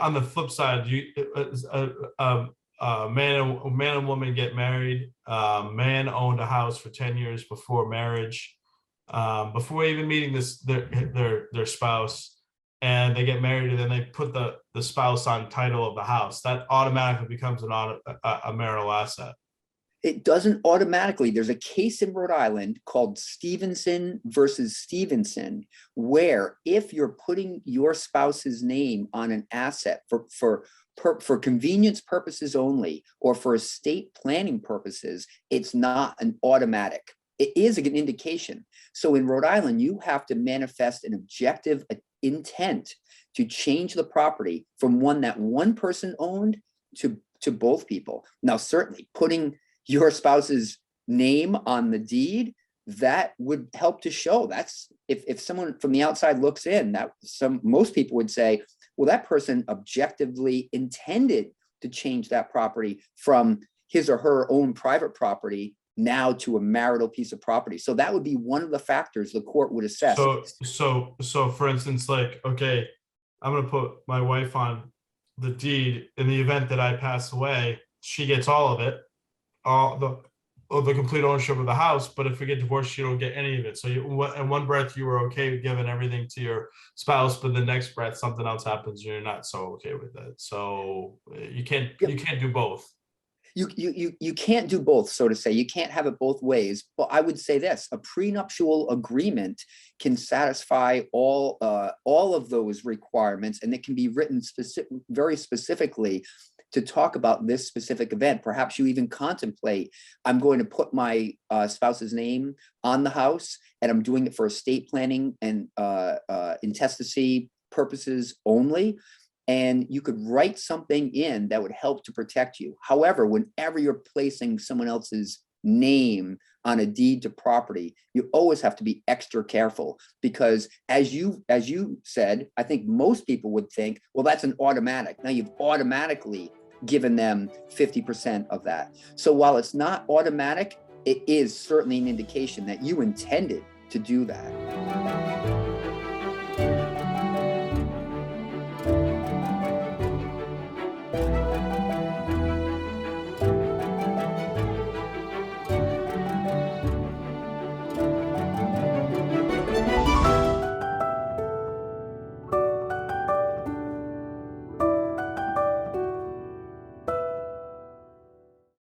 on the flip side, man and woman get married. Man owned a house for 10 years before marriage, before even meeting their spouse, and they get married, and then they put the spouse on title of the house. That automatically becomes a marital asset. It doesn't automatically. There's a case in Rhode Island called Stevenson versus Stevenson, where if you're putting your spouse's name on an asset for convenience purposes only, or for estate planning purposes, it's not an automatic. It is an indication. So in Rhode Island, you have to manifest an objective intent to change the property from one that one person owned to both people. Now, certainly putting your spouse's name on the deed, that would help to show. That's if someone from the outside looks in, most people would say, well, that person objectively intended to change that property from his or her own private property now to a marital piece of property. So that would be one of the factors the court would assess. So for instance, like, okay, I'm going to put my wife on the deed. In the event that I pass away, she gets all of it, all the complete ownership of the house. But if we get divorced, she don't get any of it. So in one breath, you were okay with giving everything to your spouse, but the next breath, something else happens, and you're not so okay with that. So you can't do both. You can't do both, so to say. You can't have it both ways. But I would say this: a prenuptial agreement can satisfy all of those requirements, and it can be written very specifically to talk about this specific event. Perhaps you even contemplate, I'm going to put my spouse's name on the house, and I'm doing it for estate planning and intestacy purposes only. And you could write something in that would help to protect you. However, whenever you're placing someone else's name on a deed to property, you always have to be extra careful, because as you said, I think most people would think, well, that's an automatic. Now you've automatically given them 50% of that. So while it's not automatic, it is certainly an indication that you intended to do that.